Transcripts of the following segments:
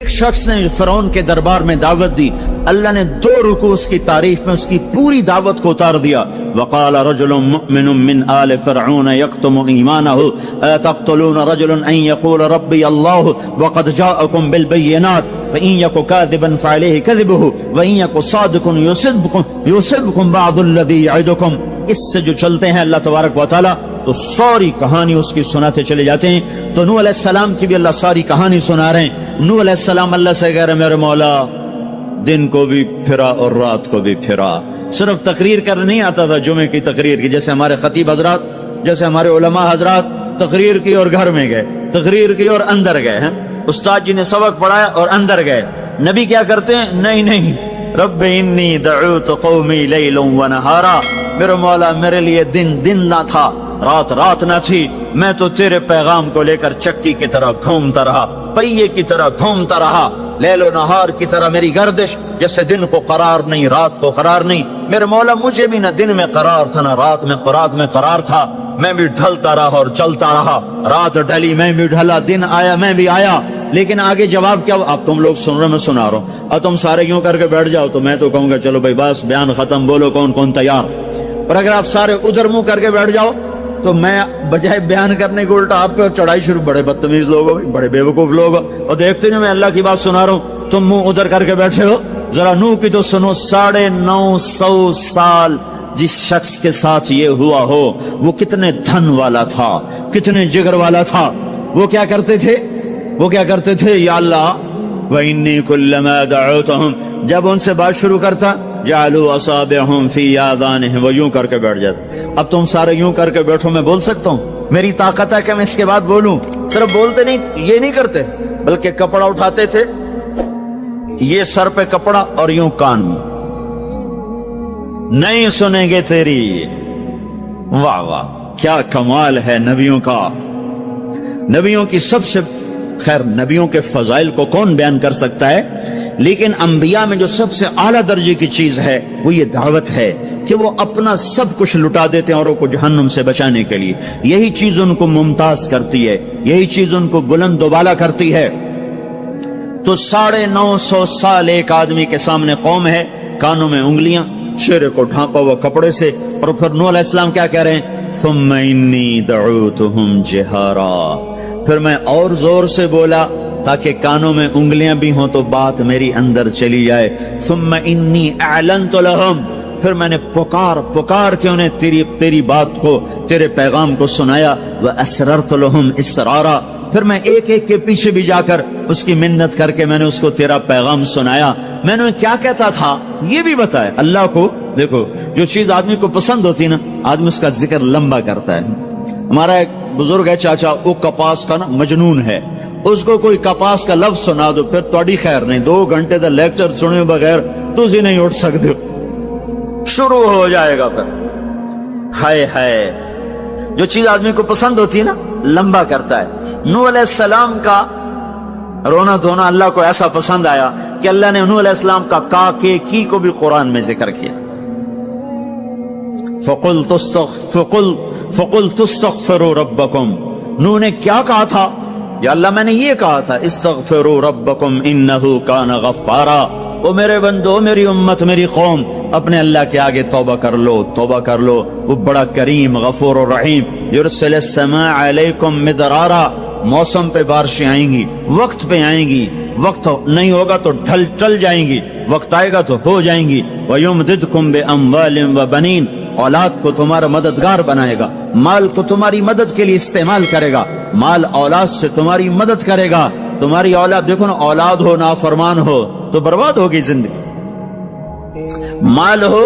شخص نے فرعون کے دربار میں دعوت دی، اللہ نے 2 رکوع اس کی تعریف میں اس کی پوری دعوت کو اتار دیا۔ وقال رجل مؤمن من آل فرعون يكتم ایمانه اتقتلون رجلا ان يقول ربي الله وقد جاءكم بالبينات فإن يك كاذبا فعليه كذبه وإن يك صادقا يصبكم بعض الذي يعدكم۔ اس سے جو چلتے ہیں اللہ تبارک و تعالی تو ساری کہانی اس کی سناتے چلے جاتے ہیں۔ تو نوح علیہ السلام کی بھی اللہ ساری کہانی سنا رہے ہیں۔ نوح علیہ السلام اللہ سے کہہ رہے میرے مولا دن کو بھی پھرا اور رات کو بھی پھرا۔ صرف تقریر کرنے نہیں آتا تھا، جمعے کی تقریر کی، جیسے ہمارے خطیب حضرات، جیسے ہمارے علماء حضرات تقریر کی اور گھر میں گئے، تقریر کی اور اندر گئے ہیں، استاد جی نے سبق پڑھایا اور اندر گئے۔ نبی کیا کرتے ہیں؟ نہیں، رب انی دعوت قومی لیلا ونہارا، میرے مولا میرے لیے دن نہ تھا، رات نہ تھی، میں تو تیرے پیغام کو لے کر چکی کی طرح گھومتا رہا، پہیے کی طرح گھومتا رہا، لیل و نہار کی طرح میری گردش، جیسے دن کو قرار نہیں رات کو قرار نہیں۔ میرے مولا مجھے بھی نہ دن میں قرار تھا نہ رات میں قرار تھا، میں بھی ڈھلتا رہا اور چلتا رہا، رات ڈھلی میں بھی ڈھلا، دن آیا میں بھی آیا۔ لیکن آگے جواب کیا؟ اب تم لوگ سن رہے میں سنا رہا ہوں، اور تم سارے یوں کر کے بیٹھ جاؤ تو میں تو کہوں گا چلو بھائی بس بیان ختم، بولو کون تیار۔ اور اگر آپ سارے ادھر منہ کر کے بیٹھ جاؤ تو میں بجائے بیان کرنے کو الٹا آپ پہ چڑھائی شروع، بڑے بدتمیز لوگ ہو، بڑے بے وقوف لوگ ہو، اور دیکھتے نہیں میں اللہ کی بات سنا رہا ہوں، تم منہ ادھر کر کے بیٹھے ہو۔ ذرا نوح کی تو سنو، 950 سال جس شخص کے ساتھ یہ ہوا ہو وہ کتنے دھن والا تھا، کتنے جگر والا تھا۔ وہ کیا کرتے تھے؟ یا اللہ وَإِنِّي كُلَّمَا دَعَوْتُهُمْ، جب ان سے بات شروع کرتا جعلوا اصابعهم في آذانهم، وہ یوں کر کے بیٹھ جاتے۔ اب تم سارے یوں کر کے بیٹھو، میں بول سکتا ہوں؟ میری طاقت ہے کہ میں اس کے بعد بولوں؟ صرف بولتے نہیں، یہ نہیں کرتے، بلکہ کپڑا اٹھاتے تھے، یہ سر پہ کپڑا اور یوں کان میں، نہیں سنیں گے تیری۔ واہ واہ، کیا کمال ہے نبیوں کا، نبیوں کی سب سے، خیر نبیوں کے فضائل کو کون بیان کر سکتا ہے، لیکن انبیاء میں جو سب سے اعلیٰ درجے کی چیز ہے وہ یہ دعوت ہے کہ وہ اپنا سب کچھ لٹا دیتے ہیں اوروں کو جہنم سے بچانے کے لیے۔ یہی چیز ان کو ممتاز کرتی ہے، یہی چیز ان کو بلند و بالا کرتی ہے۔ تو 950 سال ایک آدمی کے سامنے قوم ہے، کانوں میں انگلیاں، چہرے کو ڈھانپا ہوا کپڑے سے، اور پھر نوح علیہ السلام کیا کہہ رہے ہیں؟ ثم انی دعوتہم جہارا، پھر میں اور زور سے بولا تاکہ کانوں میں انگلیاں بھی ہوں تو بات میری اندر چلی جائے۔ ثم انی اعلنت لہم، پھر میں نے پکار کے انہیں تیری بات کو، تیرے پیغام کو سنایا۔ واسررت لہم اسرارا، پھر میں ایک کے پیچھے بھی جا کر اس کی منت کر کے میں نے اس کو تیرا پیغام سنایا۔ میں نے کیا کہتا تھا یہ بھی بتایا۔ اللہ کو دیکھو، جو چیز آدمی کو پسند ہوتی نا آدمی اس کا ذکر لمبا کرتا ہے۔ ہمارا ایک بزرگ ہے چاچا، وہ کپاس کا نا مجنون ہے، اس کو کوئی کپاس کا لفظ سنا دو پھر توڑی خیر نہیں، 2 گھنٹے تک لیکچر سنے بغیر تسی نہیں اٹھ سکتے، شروع ہو جائے گا۔ پھر ہائے جو چیز آدمی کو پسند ہوتی ہے نا لمبا کرتا ہے۔ نوح علیہ السلام کا رونا دھونا اللہ کو ایسا پسند آیا کہ اللہ نے نوح علیہ السلام کا کا کے کی کو بھی قرآن میں ذکر کیا۔ فَقُلْتُ اسْتَغْفِرُوا رَبَّكُمْ، نوح نے کیا کہا تھا؟ یا اللہ میں نے یہ کہا تھا استغفروا ربکم انہ کان غفارا، او میرے بندو، میری امت، میری قوم، اپنے اللہ کے آگے توبہ کر لو، وہ بڑا کریم غفور و رحیم۔ یرسل السماء علیکم مدرارا، موسم پہ بارشیں آئیں گی، وقت پہ آئیں گی، وقت نہیں ہوگا تو ٹل جائیں گی، وقت آئے گا تو ہو جائیں گی۔ وَيُمْدِدْكُمْ بِأَمْوَالٍ وَبَنِينَ، اولاد کو تمہارا مددگار بنائے گا، مال کو تمہاری مدد کے لیے استعمال کرے گا، مال اولاد سے تمہاری مدد کرے گا۔ تمہاری اولاد دیکھو نا، اولاد ہو نافرمان ہو تو برباد ہوگی زندگی، مال ہو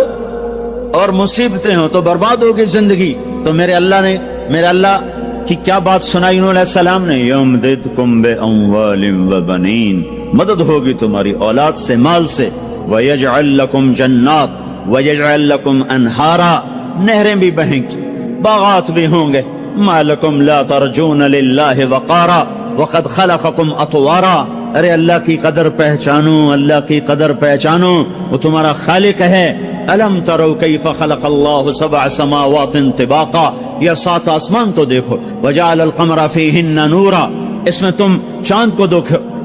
اور مصیبتیں ہو تو برباد ہوگی زندگی۔ تو میرے اللہ کی کیا بات سنائی نوح علیہ السلام نے؟ یمددکم باموال وبنین، مدد ہوگی تمہاری اولاد سے، مال سے۔ ویجعل لکم جنات ویجعل لکم انہارا، نہریں بھی بہیں گی، باغات بھی ہوں گے۔ ما لکم لا ترجون للہ وقارا وقد خلقکم اطوارا، ارے اللہ کی قدر پہچانو، اللہ کی قدر پہچانو، وہ تمہارا خالق ہے۔ الم تروا کیف خلق اللہ 7 سماوات طباقا، یہ 7 آسمان تو دیکھو۔ وجعل القمر فیہن نورا، اس میں تم چاند کو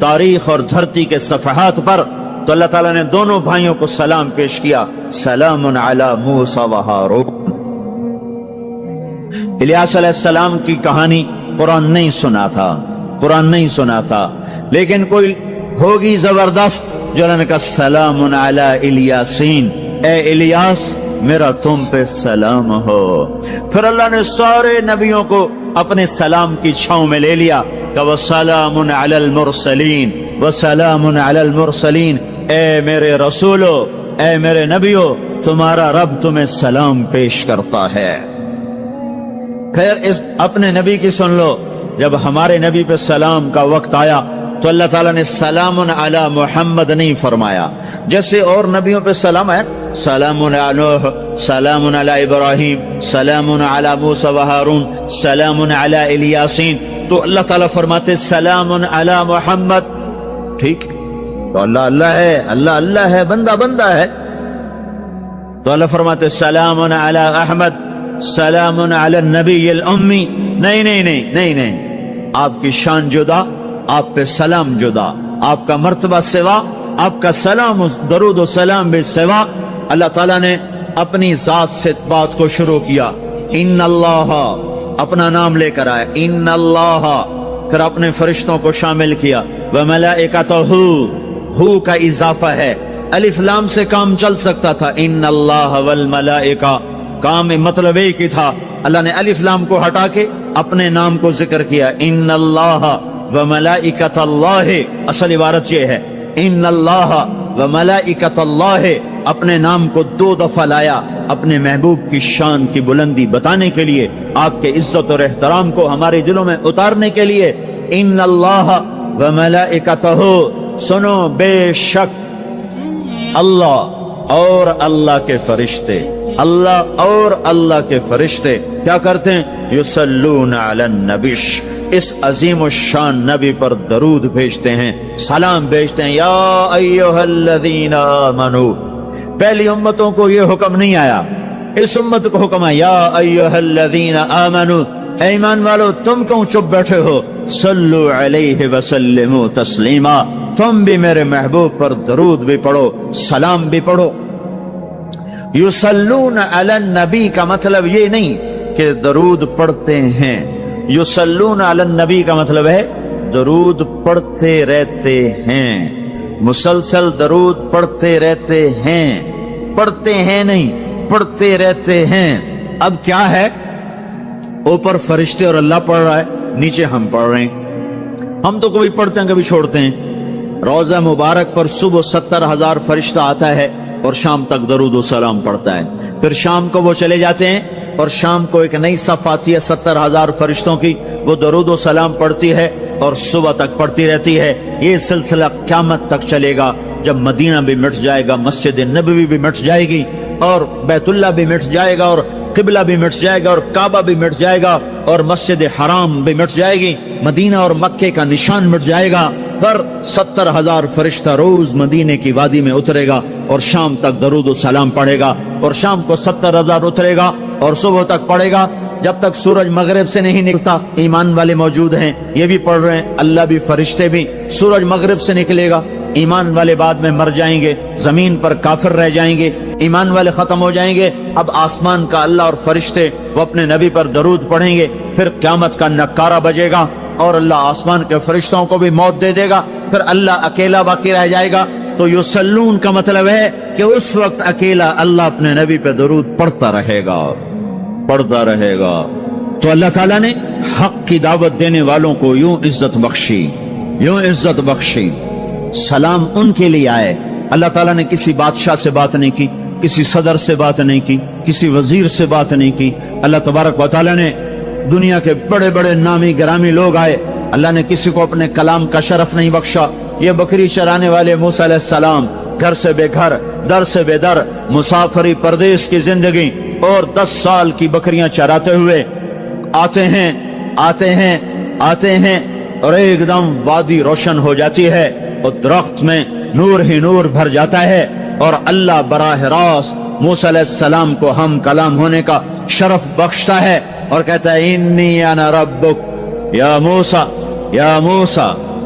تاریخ اور دھرتی کے صفحات پر، تو اللہ تعالیٰ نے دونوں بھائیوں کو سلام پیش کیا، سلام علی موسیٰ و ہارون۔ الیاس علیہ السلام کی کہانی قرآن نہیں سنا تھا، قرآن نہیں سنا تھا، لیکن کوئی ہوگی زبردست جو اللہ نے کہا سلام علی الیاسین، اے الیاس میرا تم پہ سلام ہو۔ پھر اللہ نے سارے نبیوں کو اپنے سلام کی چھاؤں میں لے لیا کہ وسلام علی المرسلین، وسلام علی المرسلین، اے میرے رسولو، اے میرے نبیو، تمہارا رب تمہیں سلام پیش کرتا ہے۔ خیر اس اپنے نبی کی سن لو، جب ہمارے نبی پہ سلام کا وقت آیا تو اللہ تعالیٰ نے سلام علی محمد نہیں فرمایا، جیسے اور نبیوں پہ سلام ہے، سلام علی نوح، سلام علی ابراہیم، سلام علی موسیٰ و ہارون، سلام علی الیاسین، تو اللہ تعالیٰ فرماتے سلام علی محمد۔ ٹھیک، تو اللہ اللہ ہے، اللہ اللہ ہے، بندہ بندہ ہے، تو اللہ فرماتے سلام علی احمد، سلام علی النبی الامی۔ نہیں نہیں نہیں نہیں نہیں، آپ کی شان جدا، آپ پہ سلام جدا، آپ کا مرتبہ سوا، آپ کا سلام درود و سلام بھی سوا۔ اللہ تعالیٰ نے اپنی ذات سے بات کو شروع کیا، ان اللہ، اپنا نام لے کر آئے، ان اللہ، پھر اپنے فرشتوں کو شامل کیا، وملائکتہ، ہو کا اضافہ ہے، الف لام سے کام چل سکتا تھا، ان اللہ والملائکہ، کام مطلب ایک ہی تھا، اللہ نے الف لام کو ہٹا کے اپنے نام کو ذکر کیا، ان اللہ وملائکۃ اللہ، اصل عبارت یہ ہے، ان اللہ وملائکۃ اللہ، اپنے نام کو 2 دفعہ لایا اپنے محبوب کی شان کی بلندی بتانے کے لیے، آپ کے عزت اور احترام کو ہمارے دلوں میں اتارنے کے لیے، ان اللہ وملائکتہ، سنو بے شک اللہ اور اللہ کے فرشتے، اللہ اور اللہ کے فرشتے کیا کرتے ہیں؟ یصلون علی النبی، اس عظیم الشان نبی پر درود بھیجتے ہیں، سلام بھیجتے ہیں، یا ایھا الذین آمنو۔ پہلی امتوں کو یہ حکم نہیں آیا، اس امت کو حکم آیا، یا ایھا الذین آمنو، اے ایمان والو تم کیوں چپ بیٹھے ہو، صلو علیہ وسلموا تسلیما، تم بھی میرے محبوب پر درود بھی پڑھو، سلام بھی پڑھو۔ یصلون علی النبی کا مطلب یہ نہیں کہ درود پڑھتے ہیں، یصلون علی النبی کا مطلب ہے درود پڑھتے رہتے ہیں، مسلسل درود پڑھتے رہتے ہیں، پڑھتے ہیں نہیں، پڑھتے رہتے ہیں۔ اب کیا ہے، اوپر فرشتے اور اللہ پڑھ رہا ہے، نیچے ہم پڑھ رہے ہیں، ہم تو کبھی پڑھتے ہیں کبھی چھوڑتے ہیں۔ روزہ مبارک پر صبح 70,000 فرشتہ آتا ہے اور شام تک درود و سلام پڑھتا ہے، پھر شام کو وہ چلے جاتے ہیں اور شام کو ایک نئی صف آتی ہے 70,000 فرشتوں کی، وہ درود و سلام پڑھتی ہے اور صبح تک پڑھتی رہتی ہے۔ یہ سلسلہ قیامت تک چلے گا، جب مدینہ بھی مٹ جائے گا، مسجد نبوی بھی مٹ جائے گی، اور بیت اللہ بھی مٹ جائے گا، اور قبلہ بھی مٹ جائے گا، اور کعبہ بھی مٹ جائے گا، اور مسجد حرام بھی مٹ جائے گی، مدینہ اور مکے کا نشان مٹ جائے گا، پر 70,000 فرشتہ روز مدینے کی وادی میں اترے گا اور شام تک درود و سلام پڑھے گا، اور شام کو 70,000 اترے گا اور صبح تک پڑھے گا، جب تک سورج مغرب سے نہیں نکلتا۔ ایمان والے موجود ہیں، یہ بھی پڑھ رہے ہیں، اللہ بھی فرشتے بھی۔ سورج مغرب سے نکلے گا، ایمان والے بعد میں مر جائیں گے، زمین پر کافر رہ جائیں گے، ایمان والے ختم ہو جائیں گے۔ اب آسمان کا اللہ اور فرشتے وہ اپنے نبی پر درود پڑھیں گے، پھر قیامت کا نکارہ بجے گا اور اللہ آسمان کے فرشتوں کو بھی موت دے دے گا، پھر اللہ اکیلا باقی رہ جائے گا۔ تو یصلون کا مطلب ہے کہ اس وقت اکیلا اللہ اپنے نبی پہ درود پڑھتا رہے گا، پڑھتا رہے گا۔ تو اللہ تعالیٰ نے حق کی دعوت دینے والوں کو یوں عزت بخشی، یوں عزت بخشی۔ سلام ان کے لیے آئے، اللہ تعالیٰ نے کسی بادشاہ سے بات نہیں کی، کسی صدر سے بات نہیں کی، کسی وزیر سے بات نہیں کی۔ اللہ تبارک و تعالیٰ نے دنیا کے بڑے بڑے نامی گرامی لوگ آئے، اللہ نے کسی کو اپنے کلام کا شرف نہیں بخشا۔ یہ بکری چرانے والے موسیٰ علیہ السلام، گھر سے بے گھر، در سے بے در، مسافری پردیس کی زندگی، اور 10 سال کی بکریاں چراتے ہوئے آتے ہیں آتے ہیں آتے ہیں، اور ایک دم وادی روشن ہو جاتی ہے اور درخت میں نور ہی نور بھر جاتا ہے، اور اللہ براہ راست موسیٰ علیہ السلام کو ہم کلام ہونے کا شرف بخشتا ہے اور کہتا ہے انی انا ربک یا موسیٰ، یا موسیٰ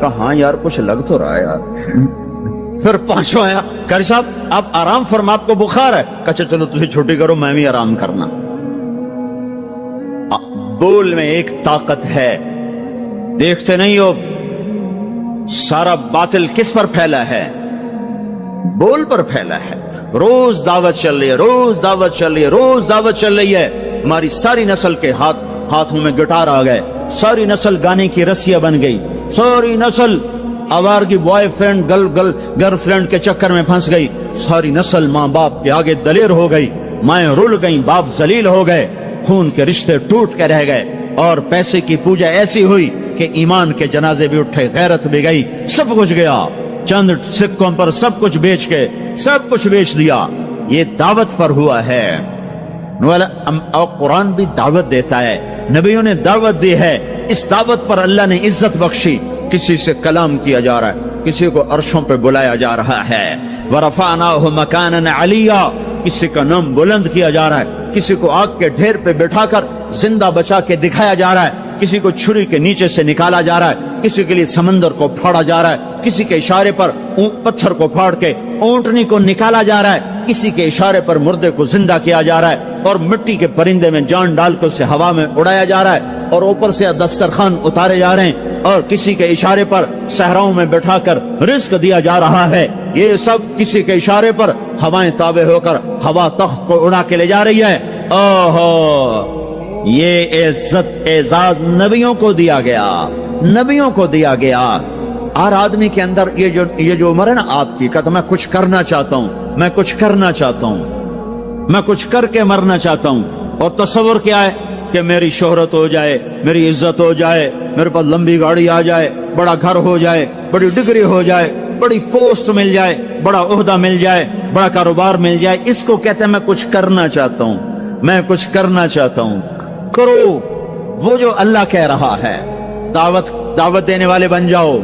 کہا ہاں یار کچھ لگ تو رہا ہے یار۔ پھر پانچوں آیا، قاری صاحب آپ آرام فرما، آپ کو بخار ہے؟ کہا چلو تجھے چھٹی کرو، میں بھی آرام کرنا۔ بول میں ایک طاقت ہے، دیکھتے نہیں ہو سارا باطل کس پر پھیلا ہے؟ بول پر پھیلا ہے۔ روز دعوت چل رہی ہے، روز دعوت چل رہی ہے، روز دعوت چل رہی ہے۔ ہماری ساری نسل کے ہاتھوں میں گٹار آ گئے، ساری نسل گانے کی رسیاں بن گئی، ساری نسل آوارگی بوائے فرینڈ گرل فرینڈ کے چکر میں پھنس گئی، ساری نسل ماں باپ کے آگے دلیر ہو گئی، مائیں رول گئیں، باپ ذلیل ہو گئے، خون کے رشتے ٹوٹ کے رہ گئے، اور پیسے کی پوجا ایسی ہوئی کہ ایمان کے جنازے بھی اٹھے، غیرت بھی گئی، سب کچھ گیا، چند سکوں پر سب کچھ بیچ کے سب کچھ بیچ دیا۔ یہ دعوت پر ہوا ہے۔ اور قرآن بھی دعوت دیتا ہے، نبیوں نے دعوت دی ہے، اس دعوت پر اللہ نے عزت بخشی۔ کسی سے کلام کیا جا رہا ہے، کسی کو عرشوں پہ بلایا جا رہا ہے، وَرَفَعْنَاهُ مَكَانًا عَلِيًّا، کسی کا نام بلند کیا جا رہا ہے، کسی کو آگ کے ڈھیر پہ بٹھا کر زندہ بچا کے دکھایا جا رہا ہے، کسی کو چھری کے نیچے سے نکالا جا رہا ہے، کسی کے لیے سمندر کو پھاڑا جا رہا ہے، کسی کے اشارے پر پتھر کو پھاڑ کے اونٹنی کو نکالا جا رہا ہے، کسی کے اشارے پر مردے کو زندہ کیا جا رہا ہے، اور مٹی کے پرندے میں جان ڈال کے اسے ہوا میں اڑایا جا رہا ہے، اور اوپر سے دسترخوان اتارے جا رہے ہیں، اور کسی کے اشارے پر صحراؤں میں بٹھا کر رزق دیا جا رہا ہے۔ یہ سب کسی کے اشارے پر ہوائیں تابع ہو کر ہوا تخت کو اڑا کے لے جا رہی ہے۔ اوہو، یہ عزت اعزاز نبیوں کو دیا گیا، نبیوں کو دیا گیا۔ ہر آدمی کے اندر یہ جو عمر ہے نا آپ کی، کہتا میں کچھ کرنا چاہتا ہوں، میں کچھ کرنا چاہتا ہوں، میں کچھ کر کے مرنا چاہتا ہوں۔ اور تصور کیا ہے کہ میری شہرت ہو جائے، میری عزت ہو جائے، میرے پاس لمبی گاڑی آ جائے، بڑا گھر ہو جائے، بڑی ڈگری ہو جائے، بڑی پوسٹ مل جائے، بڑا عہدہ مل جائے، بڑا کاروبار مل جائے، اس کو کہتے ہیں میں کچھ کرنا چاہتا ہوں، میں کچھ کرنا چاہتا ہوں۔ کرو وہ جو اللہ کہہ رہا ہے، دعوت دینے والے بن جاؤ،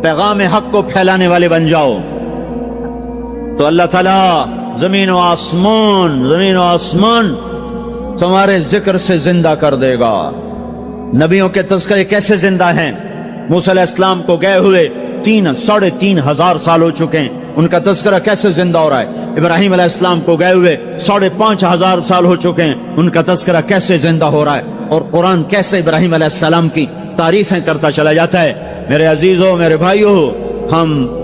پیغام حق کو پھیلانے والے بن جاؤ، تو اللہ تعالیٰ زمین و آسمان تمہارے ذکر سے زندہ کر دے گا۔ نبیوں کے تذکرے کیسے زندہ ہیں؟ موسیٰ علیہ السلام کو گئے ہوئے 3,500 سال ہو چکے ہیں، ان کا تذکرہ کیسے زندہ ہو رہا ہے؟ ابراہیم علیہ السلام کو گئے ہوئے 5,500 سال ہو چکے ہیں، ان کا تذکرہ کیسے زندہ ہو رہا ہے؟ اور قرآن کیسے ابراہیم علیہ السلام کی تعریفیں کرتا چلا جاتا ہے۔ میرے عزیزوں، میرے بھائیوں،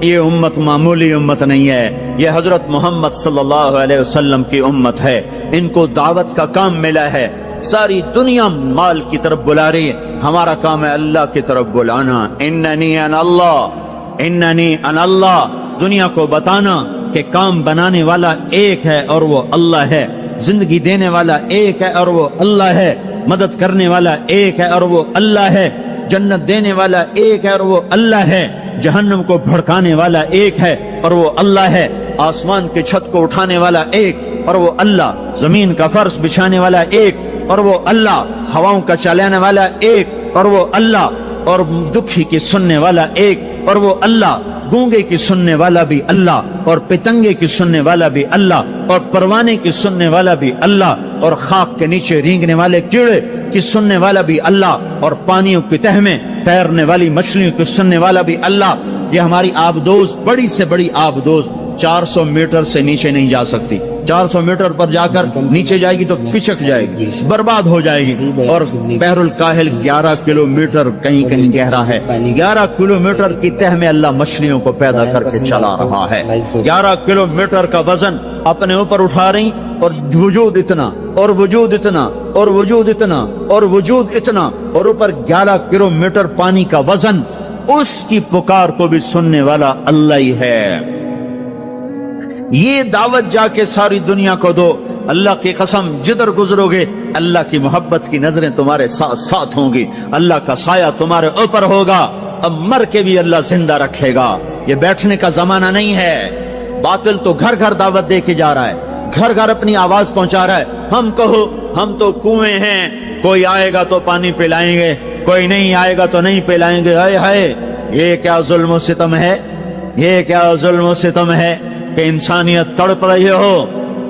یہ امت معمولی امت نہیں ہے، یہ حضرت محمد صلی اللہ علیہ وسلم کی امت ہے۔ ان کو دعوت کا کام ملا ہے، ساری دنیا مال کی طرف بلا رہی ہے، ہمارا کام ہے اللہ کی طرف بلانا۔ اننی انا اللہ، دنیا کو بتانا کہ کام بنانے والا ایک ہے اور وہ اللہ ہے، زندگی دینے والا ایک ہے اور وہ اللہ ہے، مدد کرنے والا ایک ہے اور وہ اللہ ہے، جنت دینے والا ایک ہے اور وہ اللہ ہے، جہنم کو بھڑکانے والا ایک ہے اور وہ اللہ ہے، آسمان کی چھت کو اٹھانے والا ایک اور وہ اللہ، زمین کا فرش بچھانے والا ایک اور وہ اللہ، ہواؤں کا چلانے والا ایک اور وہ اللہ، اور دکھی کی سننے والا ایک اور وہ اللہ، گونگے کی سننے والا بھی اللہ، اور پتنگے کی سننے والا بھی اللہ، اور پروانے کی سننے والا بھی اللہ، اور خاک کے نیچے رینگنے والے کیڑے کی سننے والا بھی اللہ، اور پانیوں کی تہ میں تیرنے والی مچھلیوں کی سننے والا بھی اللہ۔ یہ ہماری آبدوز، بڑی سے بڑی آبدوز 400 میٹر سے نیچے نہیں جا سکتی، 400 میٹر پر جا کر نیچے جائے گی تو پچک جائے گی، برباد ہو جائے گی۔ اور بحر الکاہل 11 کلومیٹر کہیں کہیں گہرا ہے، 11 کلومیٹر کی تہ میں اللہ مچھلیوں کو پیدا کر کے چلا رہا ہے۔ 11 کلومیٹر کا وزن اپنے اوپر اٹھا رہی، اور وجود اتنا اور وجود اتنا اور وجود اتنا اور وجود اتنا، اور اوپر 11 کلومیٹر پانی کا وزن، اس کی پکار کو بھی سننے والا اللہ ہی ہے۔ یہ دعوت جا کے ساری دنیا کو دو، اللہ کی قسم جدھر گزرو گے اللہ کی محبت کی نظریں تمہارے ساتھ ساتھ ہوں گی، اللہ کا سایہ تمہارے اوپر ہوگا، اب مر کے بھی اللہ زندہ رکھے گا۔ یہ بیٹھنے کا زمانہ نہیں ہے۔ باطل تو گھر گھر دعوت دے کے جا رہا ہے، گھر گھر اپنی آواز پہنچا رہا ہے، ہم کہو ہم تو کنویں ہیں، کوئی آئے گا تو پانی پلائیں گے، کوئی نہیں آئے گا تو نہیں پلائیں گے۔ ہائے ہائے، یہ کیا ظلم و ستم ہے، یہ کیا ظلم و ستم ہے کہ انسانیت تڑپ رہی ہو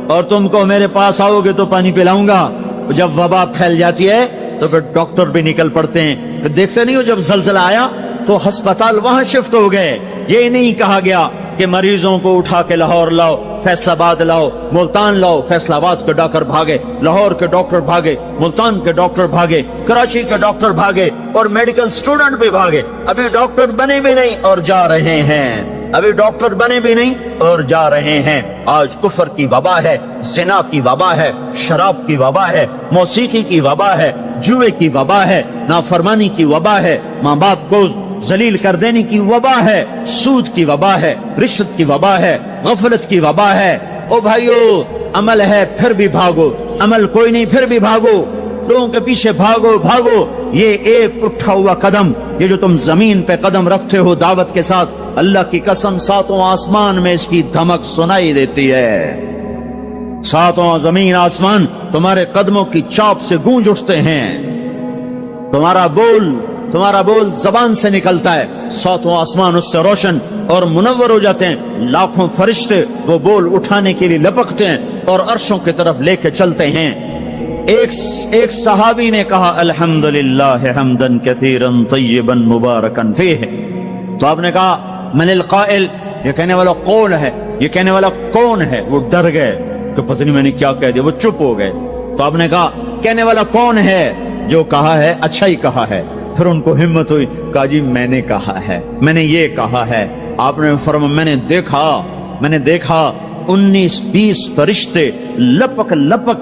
اور تم کو میرے پاس آؤ گے تو پانی پلاؤں گا۔ جب وبا پھیل جاتی ہے تو پھر ڈاکٹر بھی نکل پڑتے ہیں. پھر دیکھتے نہیں ہو جب زلزلہ آیا تو ہسپتال وہاں شفٹ ہو گئے. یہ نہیں کہا گیا کہ مریضوں کو اٹھا کے لاہور لاؤ, فیصل آباد لاؤ, ملتان لاؤ. فیصل آباد کے ڈاکٹر بھاگے, لاہور کے ڈاکٹر بھاگے, ملتان کے ڈاکٹر بھاگے, کراچی کے ڈاکٹر بھاگے, اور میڈیکل سٹوڈنٹ بھی بھاگے. ابھی ڈاکٹر بنے بھی نہیں اور جا رہے ہیں. ابھی ڈاکٹر بنے بھی نہیں اور جا رہے ہیں. آج کفر کی وبا ہے, زنا کی وبا ہے, شراب کی وبا ہے, موسیقی کی وبا ہے, جوئے کی وبا ہے, نافرمانی کی وبا ہے, ماں باپ کو ذلیل کر دینے کی وبا ہے, سود کی وبا ہے, رشوت کی وبا ہے, غفلت کی وبا ہے. او بھائیو, عمل ہے پھر بھی بھاگو, عمل کوئی نہیں پھر بھی بھاگو, لوگوں کے پیچھے بھاگو بھاگو. یہ ایک اٹھا ہوا قدم, یہ جو تم زمین پہ قدم رکھتے ہو دعوت کے ساتھ, اللہ کی قسم ساتوں آسمان میں اس کی دھمک سنائی دیتی ہے. ساتوں زمین آسمان تمہارے قدموں کی چاپ سے گونج اٹھتے ہیں. تمہارا بول زبان سے نکلتا ہے, ساتوں آسمان اس سے روشن اور منور ہو جاتے ہیں. لاکھوں فرشتے وہ بول اٹھانے کے لیے لپکتے ہیں اور عرشوں کی طرف لے کے چلتے ہیں. ایک صحابی نے کہا الحمدللہ حمدن کثیرا طیبا مبارکا فیہ. تو آپ نے کہا من القائل, یہ کہنے والا کون ہے, یہ کہنے والا کون ہے. وہ ڈر گئے کہ پتہ نہیں میں نے کیا کہہ دیا, وہ چپ ہو گئے. تو آپ نے کہا کہنے والا کون ہے, جو کہا ہے اچھا ہی کہا ہے. پھر ان کو ہمت ہوئی, کہا جی میں نے کہا ہے, میں نے یہ کہا ہے. آپ نے فرمایا میں نے دیکھا 19-20 فرشتے لپک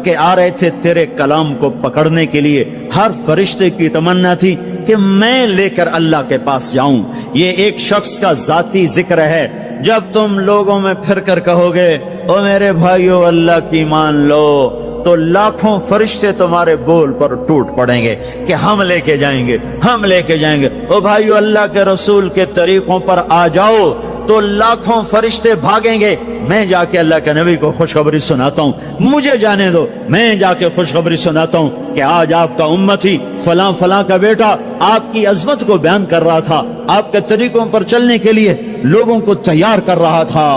کے آ رہے تھے تیرے کلام کو پکڑنے کے لیے. ہر فرشتے کی تمنا تھی کہ میں لے کر اللہ کے پاس جاؤں. یہ ایک شخص کا ذاتی ذکر ہے. جب تم لوگوں میں پھر کر کہو گے او میرے بھائیو اللہ کی مان لو, تو لاکھوں فرشتے تمہارے بول پر ٹوٹ پڑیں گے کہ ہم لے کے جائیں گے, ہم لے کے جائیں گے. او بھائیو اللہ کے رسول کے طریقوں پر آ جاؤ, تو لاکھوں فرشتے بھاگیں گے. میں جا کے اللہ کے نبی کو خوشخبری سناتا ہوں, مجھے جانے دو, میں جا کے خوشخبری سناتا ہوں کہ آج آپ کا امتی فلاں فلاں کا بیٹا آپ کی عظمت کو بیان کر رہا تھا, آپ کے طریقوں پر چلنے کے لیے لوگوں کو تیار کر رہا تھا.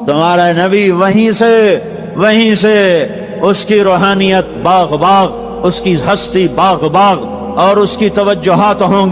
تمہارا نبی وہیں سے اس کی روحانیت باغ باغ, اس کی ہستی باغ باغ, اور اس کی توجہات ہوں گی